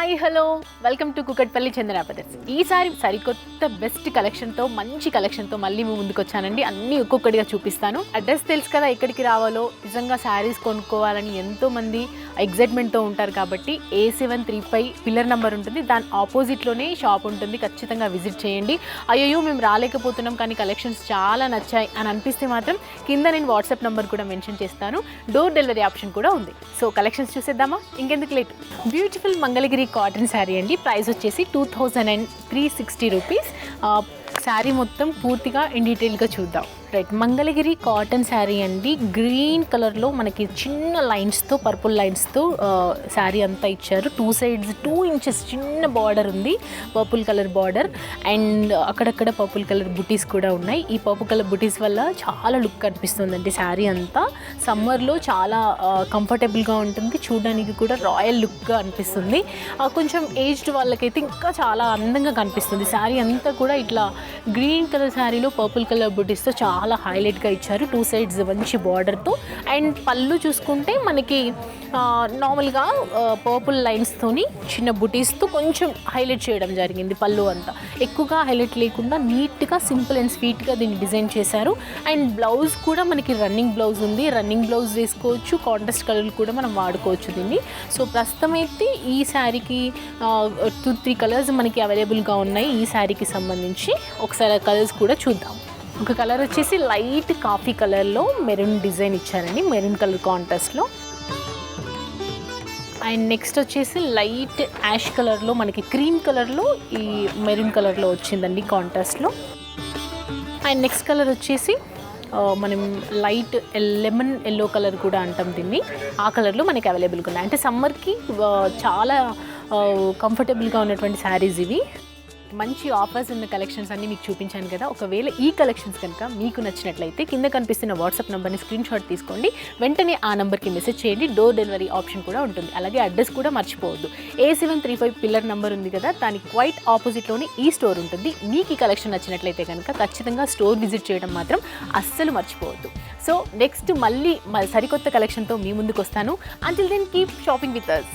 Hi hello welcome to Kukatpally Chandana brothers. ఈసారి సరికొత్త best కలెక్షన్తో మంచి కలెక్షన్తో మళ్ళీ మీ ముందుకు వచ్చానండి. అన్నీ ఒక్కొక్కటిగా చూపిస్తాను. అడ్రస్ తెలుసు కదా ఎక్కడికి రావాలో. నిజంగా శారీస్ కొనుక్కోవాలని ఎంతోమంది ఎగ్జైట్మెంట్తో ఉంటారు కాబట్టి A735 పిల్లర్ నెంబర్ ఉంటుంది, దాని ఆపోజిట్లోనే షాప్ ఉంటుంది. ఖచ్చితంగా విజిట్ చేయండి. అయ్యో మేము రాలేకపోతున్నాం కానీ కలెక్షన్స్ చాలా నచ్చాయి అని అనిపిస్తే మాత్రం కింద నేను వాట్సాప్ నెంబర్ కూడా మెన్షన్ చేస్తాను. డోర్ డెలివరీ ఆప్షన్ కూడా ఉంది. సో కలెక్షన్స్ చూసేద్దామా, ఇంకెందుకు late. Beautiful Mangalagiri cotton sari అండి. ప్రైస్ వచ్చేసి 2360 రూపీస్. శారీ మొత్తం పూర్తిగా ఇన్ డీటెయిల్గా చూద్దాం. రైట్, మంగళగిరి కాటన్ శారీ అండి. గ్రీన్ కలర్లో మనకి చిన్న లైన్స్తో, పర్పుల్ లైన్స్తో శారీ అంతా ఇచ్చారు. 2 సైడ్స్ 2 ఇంచెస్ చిన్న బార్డర్ ఉంది, పర్పుల్ కలర్ బార్డర్. అండ్ అక్కడక్కడ పర్పుల్ కలర్ బుటీస్ కూడా ఉన్నాయి. ఈ పర్పుల్ కలర్ బుటీస్ వల్ల చాలా లుక్ అనిపిస్తుందండి. శారీ అంతా సమ్మర్లో చాలా కంఫర్టబుల్గా ఉంటుంది, చూడడానికి కూడా రాయల్ లుక్గా అనిపిస్తుంది. కొంచెం ఏజ్డ్ వాళ్ళకైతే ఇంకా చాలా అందంగా కనిపిస్తుంది. శారీ అంతా కూడా ఇట్లా గ్రీన్ కలర్ శారీలో పర్పుల్ కలర్ బుటీస్తో చాలా హైలైట్గా ఇచ్చారు. 2 సైడ్స్ మంచి బార్డర్తో. అండ్ పళ్ళు చూసుకుంటే మనకి నార్మల్గా పర్పుల్ లైన్స్తోని చిన్న బుటీస్తో కొంచెం హైలైట్ చేయడం జరిగింది. పళ్ళు అంతా ఎక్కువగా హైలైట్ లేకుండా నీట్గా సింపుల్ అండ్ స్వీట్గా దీన్ని డిజైన్ చేశారు. అండ్ బ్లౌజ్ కూడా మనకి రన్నింగ్ బ్లౌజ్ ఉంది. రన్నింగ్ బ్లౌజ్ వేసుకోవచ్చు, కాంట్రాస్ట్ కలర్లు కూడా మనం వాడుకోవచ్చు దీన్ని. సో ప్రస్తుతం అయితే ఈ శారీకి 2-3 కలర్స్ మనకి అవైలబుల్గా ఉన్నాయి. ఈ శారీకి సంబంధించి ఒకసారి కలర్స్ కూడా చూద్దాం. ఒక కలర్ వచ్చేసి లైట్ కాఫీ కలర్లో మెరూన్ డిజైన్ ఇచ్చారండి, మెరూన్ కలర్ కాంట్రాస్ట్లో. అండ్ నెక్స్ట్ వచ్చేసి లైట్ యాష్ కలర్లో మనకి క్రీమ్ కలర్లో ఈ మెరూన్ కలర్లో వచ్చిందండి కాంట్రాస్ట్లో. అండ్ నెక్స్ట్ కలర్ వచ్చేసి మనం లైట్ లెమన్ ఎల్లో కలర్ కూడా అంటాం దీన్ని. ఆ కలర్లో మనకి అవైలబుల్గా ఉన్నాయి. అంటే సమ్మర్కి చాలా కంఫర్టబుల్గా ఉన్నటువంటి శారీస్ ఇవి. మంచి ఆఫర్స్ ఉన్న కలెక్షన్స్ అన్నీ మీకు చూపించాను కదా. ఒకవేళ ఈ కలెక్షన్స్ కనుక మీకు నచ్చినట్లయితే కింద కనిపిస్తున్న వాట్సాప్ నెంబర్ని స్క్రీన్ షాట్ తీసుకోండి. వెంటనే ఆ నెంబర్కి మెసేజ్ చేయండి. డోర్ డెలివరీ ఆప్షన్ కూడా ఉంటుంది. అలాగే అడ్రస్ కూడా మర్చిపోవద్దు. A735 పిల్లర్ నెంబర్ ఉంది కదా, దానికి క్వైట్ ఆపోజిట్లోనే ఈ స్టోర్ ఉంటుంది. మీకు ఈ కలెక్షన్ నచ్చినట్లయితే కనుక ఖచ్చితంగా స్టోర్ విజిట్ చేయడం మాత్రం అస్సలు మర్చిపోవద్దు. సో నెక్స్ట్ మళ్ళీ సరికొత్త కలెక్షన్తో మీ ముందుకు వస్తాను. Until then keep shopping with us.